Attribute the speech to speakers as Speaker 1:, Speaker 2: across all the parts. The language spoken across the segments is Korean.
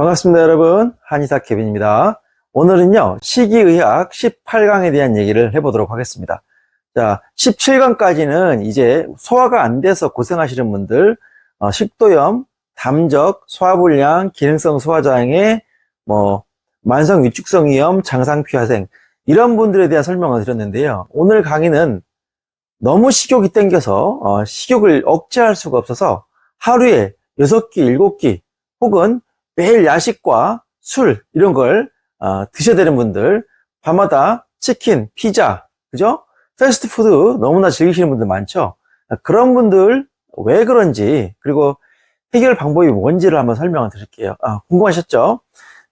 Speaker 1: 반갑습니다, 여러분. 한의사 케빈입니다. 오늘은요, 식이의학 18강에 대한 얘기를 해보도록 하겠습니다. 자, 17강까지는 이제 소화가 안 돼서 고생하시는 분들, 식도염, 담적, 소화불량, 기능성 소화장애, 만성 위축성 위염, 장상피화생, 이런 분들에 대한 설명을 드렸는데요. 오늘 강의는 너무 식욕이 땡겨서 식욕을 억제할 수가 없어서 하루에 6끼, 7끼 혹은 매일 야식과 술 이런 걸 드셔야 되는 분들, 밤마다 치킨, 피자, 그죠? 패스트푸드 너무나 즐기시는 분들 많죠? 그런 분들 왜 그런지, 그리고 해결 방법이 뭔지를 한번 설명을 드릴게요. 궁금하셨죠?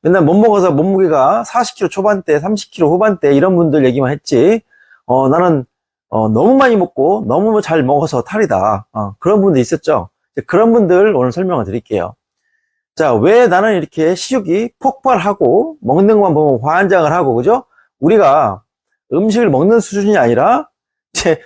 Speaker 1: 맨날 못 먹어서 몸무게가 40kg 초반대, 30kg 후반대 이런 분들 얘기만 했지, 나는 너무 많이 먹고 너무 잘 먹어서 탈이다, 그런 분들 있었죠? 그런 분들 오늘 설명을 드릴게요. 자, 왜 나는 이렇게 식욕이 폭발하고 먹는 것만 보면 환장을 하고, 그죠? 우리가 음식을 먹는 수준이 아니라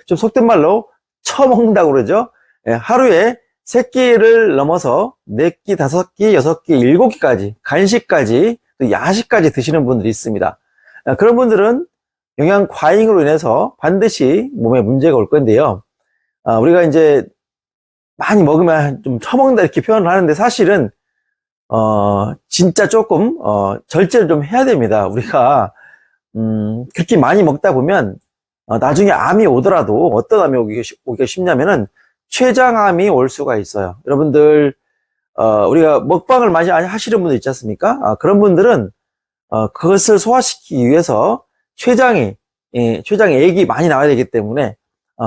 Speaker 1: 좀 속된 말로 처먹는다고 그러죠? 하루에 3끼를 넘어서 4끼, 5끼, 6끼, 7끼까지 간식까지 또 야식까지 드시는 분들이 있습니다. 그런 분들은 영양 과잉으로 인해서 반드시 몸에 문제가 올 건데요. 우리가 이제 많이 먹으면 좀 처먹는다 이렇게 표현을 하는데, 사실은 진짜 조금 절제를 좀 해야 됩니다. 우리가 그렇게 많이 먹다 보면 나중에 암이 오더라도 어떤 암이 오기가 쉽냐면은 췌장암이 올 수가 있어요. 여러분들 우리가 먹방을 많이 하시는 분들 있지 않습니까? 그런 분들은 그것을 소화시키기 위해서 췌장액이 많이 나와야 되기 때문에,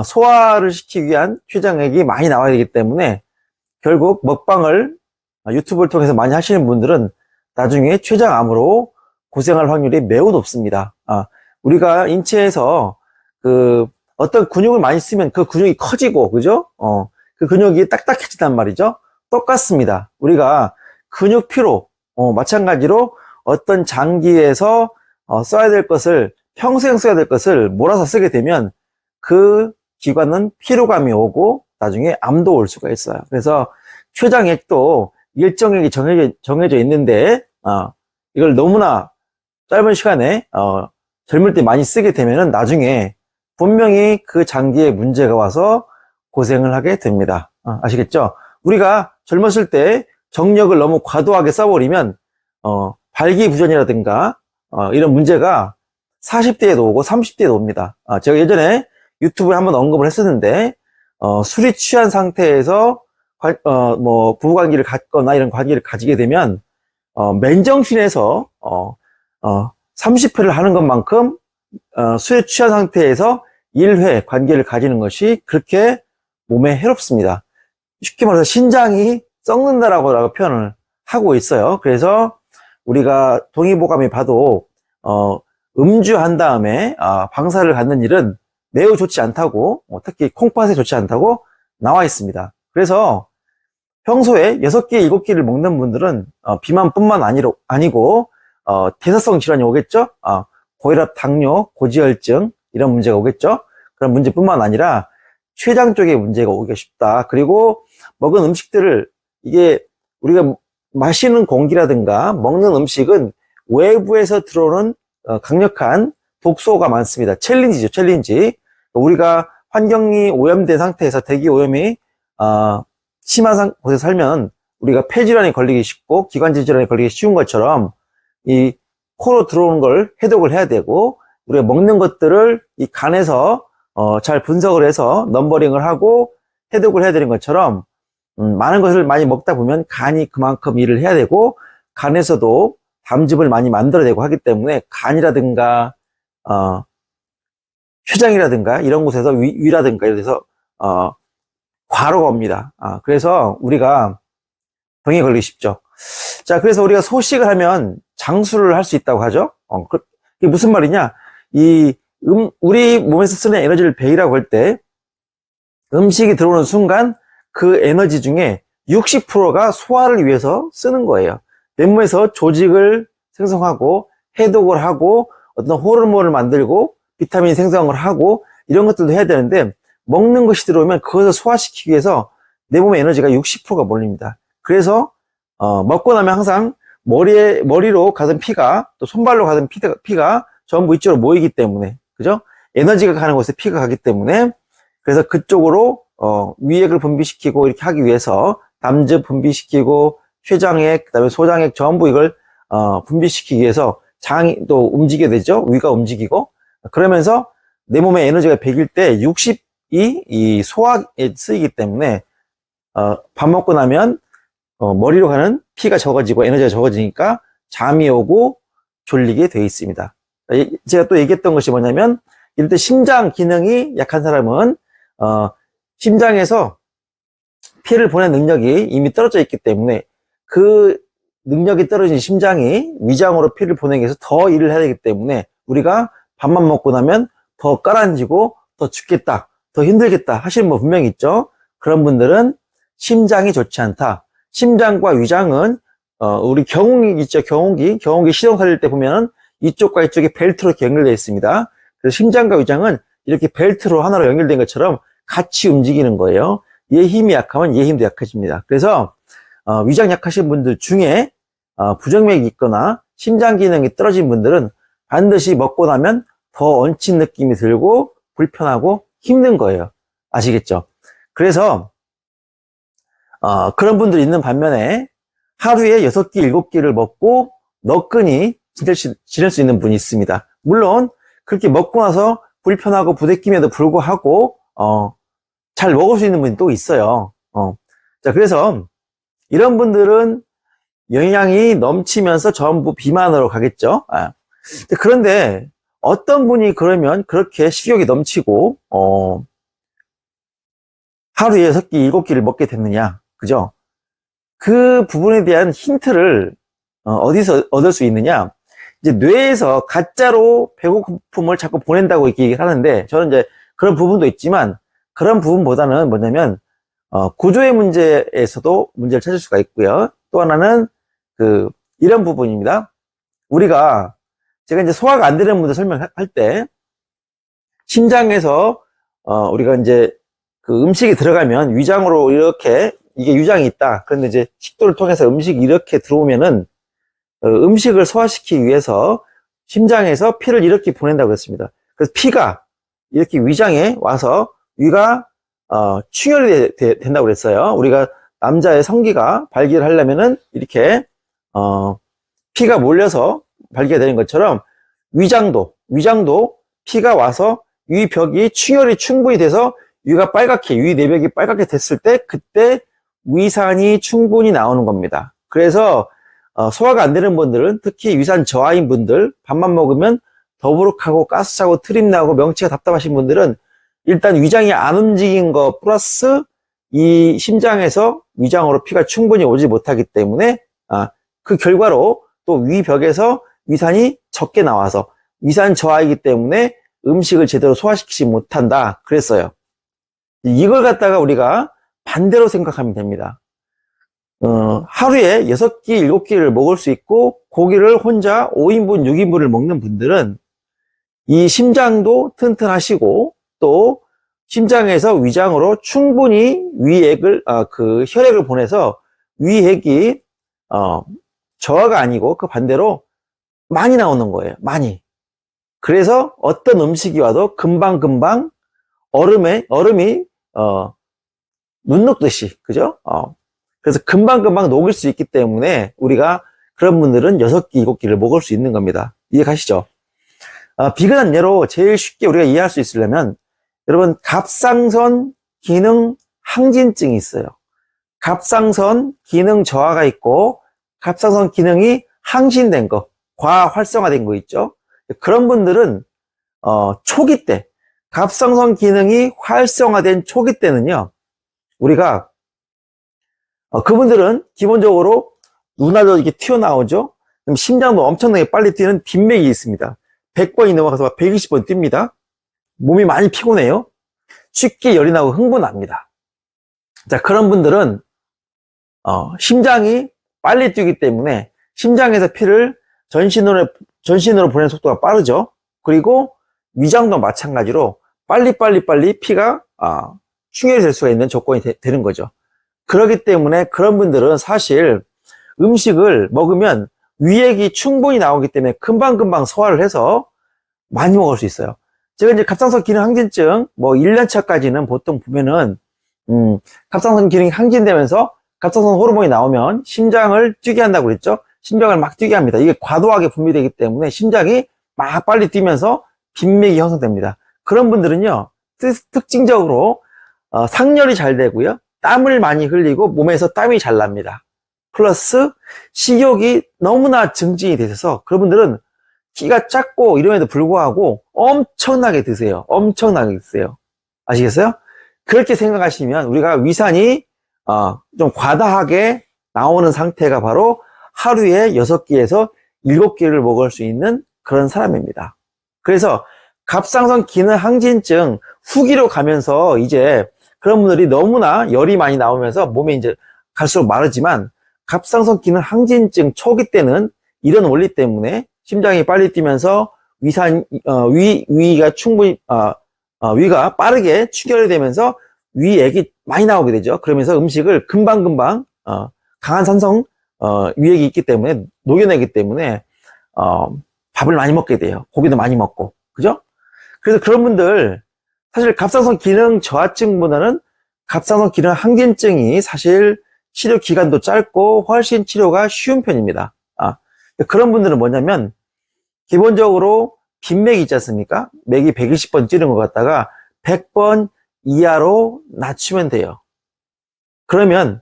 Speaker 1: 소화를 시키기 위한 췌장액이 많이 나와야 되기 때문에, 결국 먹방을 유튜브를 통해서 많이 하시는 분들은 나중에 췌장암으로 고생할 확률이 매우 높습니다. 우리가 인체에서 어떤 근육을 많이 쓰면 그 근육이 커지고, 그죠? 그 근육이 딱딱해진단 말이죠. 똑같습니다. 우리가 근육 피로, 마찬가지로 어떤 장기에서 써야 될 것을, 평생 써야 될 것을 몰아서 쓰게 되면 그 기관은 피로감이 오고 나중에 암도 올 수가 있어요. 그래서 췌장액도 일정액이 정해져 있는데, 이걸 너무나 짧은 시간에 젊을 때 많이 쓰게 되면은 나중에 분명히 그 장기에 문제가 와서 고생을 하게 됩니다. 아시겠죠? 우리가 젊었을 때 정력을 너무 과도하게 써버리면 발기부전이라든가 이런 문제가 40대에도 오고 30대에도 옵니다. 제가 예전에 유튜브에 한번 언급을 했었는데, 술이 취한 상태에서 부부관계를 갖거나 이런 관계를 가지게 되면 맨정신에서 30회를 하는 것만큼 술에 취한 상태에서 1회 관계를 가지는 것이 그렇게 몸에 해롭습니다. 쉽게 말해서 신장이 썩는다라고 표현을 하고 있어요. 그래서 우리가 동의보감에 봐도 음주한 다음에 방사를 갖는 일은 매우 좋지 않다고, 특히 콩팥에 좋지 않다고 나와 있습니다. 그래서 평소에 6끼, 7끼를 먹는 분들은 비만뿐만 아니고 대사성 질환이 오겠죠? 고혈압, 당뇨, 고지혈증 이런 문제가 오겠죠? 그런 문제뿐만 아니라 췌장 쪽에 문제가 오기가 쉽다. 그리고 먹은 음식들을, 이게 우리가 마시는 공기라든가 먹는 음식은 외부에서 들어오는 강력한 독소가 많습니다. 챌린지죠, 챌린지. 우리가 환경이 오염된 상태에서 대기 오염이 심한 곳에 살면 우리가 폐질환이 걸리기 쉽고 기관지 질환이 걸리기 쉬운 것처럼, 이 코로 들어오는 걸 해독을 해야 되고, 우리가 먹는 것들을 이 간에서 잘 분석을 해서 넘버링을 하고 해독을 해야 되는 것처럼, 많은 것을 많이 먹다 보면 간이 그만큼 일을 해야 되고, 간에서도 담즙을 많이 만들어내고 하기 때문에 간이라든가 췌장이라든가 이런 곳에서 위라든가 이런 데서 과로가 옵니다. 그래서 우리가 병에 걸리기 쉽죠. 자, 그래서 우리가 소식을 하면 장수를 할 수 있다고 하죠. 이게 무슨 말이냐? 우리 몸에서 쓰는 에너지를 배이라고 할 때, 음식이 들어오는 순간 그 에너지 중에 60%가 소화를 위해서 쓰는 거예요. 내 몸에서 조직을 생성하고 해독을 하고 어떤 호르몬을 만들고 비타민 생성을 하고 이런 것들도 해야 되는데, 먹는 것이 들어오면 그것을 소화시키기 위해서 내 몸의 에너지가 60%가 몰립니다. 그래서 먹고 나면 항상 머리로 가던 피가, 또 손발로 가던 피가 전부 이쪽으로 모이기 때문에, 그죠? 에너지가 가는 곳에 피가 가기 때문에, 그래서 그쪽으로, 위액을 분비시키고 이렇게 하기 위해서 담즙 분비시키고, 췌장액, 그 다음에 소장액 전부 이걸, 분비시키기 위해서 장이 또 움직이게 되죠? 위가 움직이고, 그러면서 내 몸에 에너지가 100일 때 60이 이 소화에 쓰이기 때문에, 밥 먹고 나면, 머리로 가는 피가 적어지고 에너지가 적어지니까 잠이 오고 졸리게 되어 있습니다. 제가 또 얘기했던 것이 뭐냐면, 이럴 때 심장 기능이 약한 사람은, 심장에서 피를 보내는 능력이 이미 떨어져 있기 때문에 그 능력이 떨어진 심장이 위장으로 피를 보내기 위해서 더 일을 해야 되기 때문에 우리가 밥만 먹고 나면 더 가라앉고 더 죽겠다, 더 힘들겠다 하시는 분 분명히 있죠. 그런 분들은 심장이 좋지 않다. 심장과 위장은 우리 경운기 있죠. 경운기 시동 살릴 때 보면 이쪽과 이쪽이 벨트로 이렇게 연결되어 있습니다. 그래서 심장과 위장은 이렇게 벨트로 하나로 연결된 것처럼 같이 움직이는 거예요. 얘 힘이 약하면 얘 힘도 약해집니다. 그래서 위장 약하신 분들 중에 부정맥이 있거나 심장 기능이 떨어진 분들은 반드시 먹고 나면 더 얹힌 느낌이 들고 불편하고 힘든 거예요. 아시겠죠? 그래서 그런 분들이 있는 반면에 하루에 6끼, 7끼를 먹고 너끈히 지낼 수 있는 분이 있습니다. 물론 그렇게 먹고 나서 불편하고 부대낌에도 불구하고 잘 먹을 수 있는 분이 또 있어요. 자, 그래서 이런 분들은 영양이 넘치면서 전부 비만으로 가겠죠. 그런데 어떤 분이 그러면 그렇게 식욕이 넘치고 하루에 6끼, 7끼를 먹게 됐느냐, 그죠? 그 부분에 대한 힌트를 어디서 얻을 수 있느냐? 이제 뇌에서 가짜로 배고픔을 자꾸 보낸다고 이렇게 얘기를 하는데, 저는 이제 그런 부분도 있지만, 그런 부분보다는 뭐냐면, 구조의 문제에서도 문제를 찾을 수가 있고요. 또 하나는, 이런 부분입니다. 제가 이제 소화가 안 되는 분들 설명할 때, 심장에서, 우리가 이제 그 음식이 들어가면 위장으로 이렇게, 이게 위장이 있다. 그런데 이제 식도를 통해서 음식이 이렇게 들어오면은, 음식을 소화시키기 위해서 심장에서 피를 이렇게 보낸다고 했습니다. 그래서 피가 이렇게 위장에 와서 위가 충혈이 된다고 그랬어요. 우리가 남자의 성기가 발기를 하려면은 이렇게 피가 몰려서 발기가 되는 것처럼 위장도 피가 와서 위벽이 충혈이 충분히 돼서 위가 빨갛게, 위 내벽이 빨갛게 됐을 때 그때 위산이 충분히 나오는 겁니다. 그래서 소화가 안 되는 분들은, 특히 위산 저하인 분들, 밥만 먹으면 더부룩하고 가스차고 트림나고 명치가 답답하신 분들은 일단 위장이 안 움직인 거 플러스 이 심장에서 위장으로 피가 충분히 오지 못하기 때문에 그 결과로 또 위벽에서 위산이 적게 나와서 위산 저하이기 때문에 음식을 제대로 소화시키지 못한다 그랬어요. 이걸 갖다가 우리가 반대로 생각하면 됩니다. 하루에 6끼, 7끼를 먹을 수 있고 고기를 혼자 5인분, 6인분을 먹는 분들은 이 심장도 튼튼하시고 또 심장에서 위장으로 충분히 혈액을 보내서 위액이 저하가 아니고 그 반대로 많이 나오는 거예요. 많이. 그래서 어떤 음식이 와도 금방금방 얼음이 눈 녹듯이, 그죠? 그래서 금방금방 녹일 수 있기 때문에 우리가 그런 분들은 6끼, 7끼를 먹을 수 있는 겁니다. 이해가시죠? 비근한 예로 제일 쉽게 우리가 이해할 수 있으려면 여러분 갑상선 기능 항진증이 있어요. 갑상선 기능 저하가 있고 갑상선 기능이 항진된 거, 과활성화된 거 있죠? 그런 분들은 초기 때, 갑상선 기능이 활성화된 초기 때는요, 우리가 그분들은 기본적으로 눈알도 이렇게 튀어나오죠. 그럼 심장도 엄청나게 빨리 뛰는 빈맥이 있습니다. 100번이 넘어가서 120번 뜁니다. 몸이 많이 피곤해요. 쉽게 열이 나고 흥분합니다. 자, 그런 분들은 심장이 빨리 뛰기 때문에 심장에서 피를 전신으로 보내는 속도가 빠르죠. 그리고 위장도 마찬가지로 빨리 피가 충혈이 될 수가 있는 조건이 되는 거죠. 그렇기 때문에 그런 분들은 사실 음식을 먹으면 위액이 충분히 나오기 때문에 금방금방 소화를 해서 많이 먹을 수 있어요. 제가 이제 갑상선 기능 항진증 뭐 1년차까지는 보통 보면은 갑상선 기능이 항진되면서 갑상선 호르몬이 나오면 심장을 뛰게 한다고 그랬죠. 심장을 막 뛰게 합니다. 이게 과도하게 분비되기 때문에 심장이 막 빨리 뛰면서 빈맥이 형성됩니다. 그런 분들은요, 특징적으로 상열이 잘 되고요, 땀을 많이 흘리고 몸에서 땀이 잘 납니다. 플러스 식욕이 너무나 증진이 되셔서 그런 분들은 키가 작고 이름에도 불구하고 엄청나게 드세요. 엄청나게 드세요. 아시겠어요? 그렇게 생각하시면 우리가 위산이 좀 과다하게 나오는 상태가 바로 하루에 6끼에서 7끼를 먹을 수 있는 그런 사람입니다. 그래서 갑상선 기능 항진증 후기로 가면서 이제 그런 분들이 너무나 열이 많이 나오면서 몸에 이제 갈수록 마르지만 갑상선 기능 항진증 초기 때는 이런 원리 때문에 심장이 빨리 뛰면서 위가 충분히 위가 빠르게 충혈이 되면서 위액이 많이 나오게 되죠. 그러면서 음식을 금방금방 강한 산성 위액이 있기 때문에 녹여내기 때문에 밥을 많이 먹게 돼요. 고기도 많이 먹고, 그죠? 그래서 그런 분들 사실 갑상선 기능 저하증보다는 갑상선 기능 항진증이 사실 치료 기간도 짧고 훨씬 치료가 쉬운 편입니다. 그런 분들은 뭐냐면 기본적으로 빈맥이 있지 않습니까? 맥이 120번 찌른 것 같다가 100번 이하로 낮추면 돼요. 그러면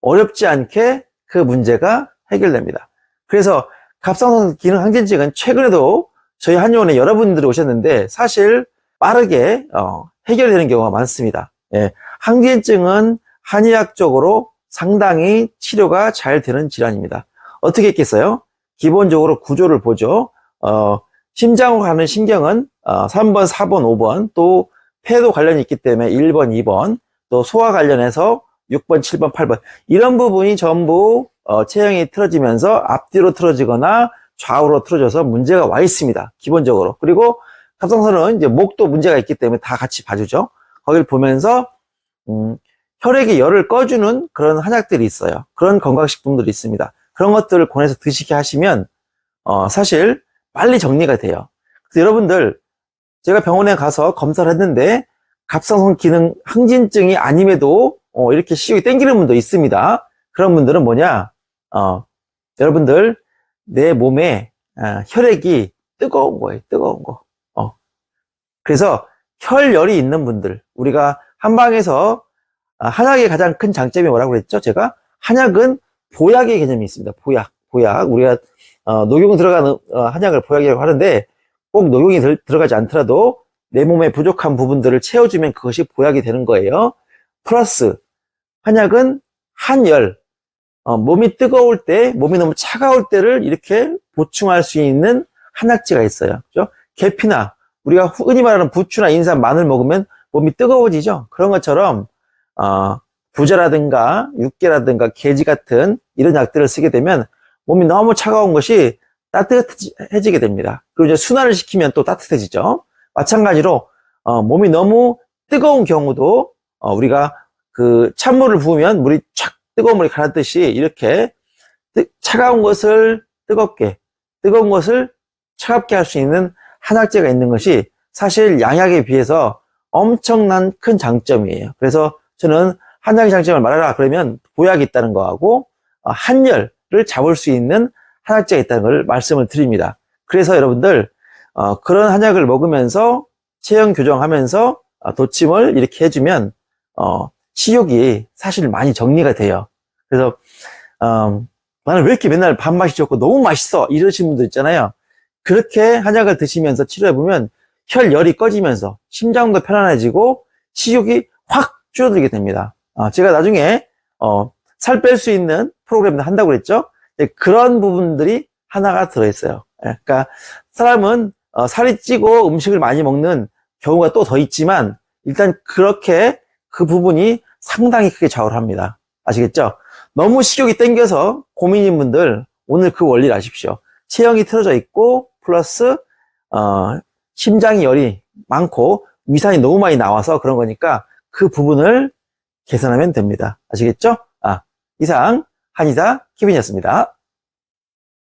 Speaker 1: 어렵지 않게 그 문제가 해결됩니다. 그래서 갑상선 기능 항진증은 최근에도 저희 한의원에 여러분들이 오셨는데 사실 빠르게 해결되는 경우가 많습니다. 예, 항진증은 한의학적으로 상당히 치료가 잘 되는 질환입니다. 어떻게 했겠어요? 기본적으로 구조를 보죠. 심장으로 가는 신경은 3번, 4번, 5번, 또 폐도 관련이 있기 때문에 1번, 2번, 또 소화 관련해서 6번, 7번, 8번 이런 부분이 전부 체형이 틀어지면서 앞뒤로 틀어지거나 좌우로 틀어져서 문제가 와 있습니다. 기본적으로. 그리고 갑상선은 이제 목도 문제가 있기 때문에 다 같이 봐주죠. 거기를 보면서 혈액의 열을 꺼주는 그런 한약들이 있어요. 그런 건강식품들이 있습니다. 그런 것들을 권해서 드시게 하시면 사실 빨리 정리가 돼요. 그래서 여러분들 제가 병원에 가서 검사를 했는데 갑상선 기능 항진증이 아님에도 이렇게 식욕이 땡기는 분도 있습니다. 그런 분들은 뭐냐, 여러분들 내 몸에 혈액이 뜨거운 거예요. 뜨거운 거. 그래서 혈열이 있는 분들, 우리가 한방에서 한약의 가장 큰 장점이 뭐라고 그랬죠? 제가 한약은 보약의 개념이 있습니다. 보약. 우리가 녹용 들어가는 한약을 보약이라고 하는데 꼭 녹용이 들어가지 않더라도 내 몸에 부족한 부분들을 채워주면 그것이 보약이 되는 거예요. 플러스 한약은 한열, 몸이 뜨거울 때, 몸이 너무 차가울 때를 이렇게 보충할 수 있는 한약재가 있어요. 그죠? 계피나 우리가 흔히 말하는 부추나 인삼, 마늘 먹으면 몸이 뜨거워지죠. 그런 것처럼 부자라든가 육개라든가 계지 같은 이런 약들을 쓰게 되면 몸이 너무 차가운 것이 따뜻해지게 됩니다. 그리고 이제 순환을 시키면 또 따뜻해지죠. 마찬가지로 몸이 너무 뜨거운 경우도 우리가 그 찬물을 부으면 물이 촥 뜨거운 물이 가라듯이 이렇게 차가운 것을 뜨겁게, 뜨거운 것을 차갑게 할 수 있는 한약재가 있는 것이 사실 양약에 비해서 엄청난 큰 장점이에요. 그래서 저는 한약의 장점을 말하라 그러면 보약이 있다는 거하고 한열을 잡을 수 있는 한약재가 있다는 걸 말씀을 드립니다. 그래서 여러분들 그런 한약을 먹으면서 체형 교정하면서 도침을 이렇게 해주면 식욕이 사실 많이 정리가 돼요. 그래서 나는 왜 이렇게 맨날 밥맛이 좋고 너무 맛있어 이러시는 분들 있잖아요. 그렇게 한약을 드시면서 치료해보면 혈열이 꺼지면서 심장도 편안해지고 식욕이 확 줄어들게 됩니다. 제가 나중에 살 뺄 수 있는 프로그램도 한다고 그랬죠. 그런 부분들이 하나가 들어있어요. 그러니까 사람은 살이 찌고 음식을 많이 먹는 경우가 또 더 있지만 일단 그렇게 그 부분이 상당히 크게 좌우를 합니다. 아시겠죠? 너무 식욕이 땡겨서 고민인 분들 오늘 그 원리를 아십시오. 체형이 틀어져 있고 플러스 심장이 열이 많고 위산이 너무 많이 나와서 그런 거니까 그 부분을 개선하면 됩니다. 아시겠죠? 이상 한의사 케빈이었습니다.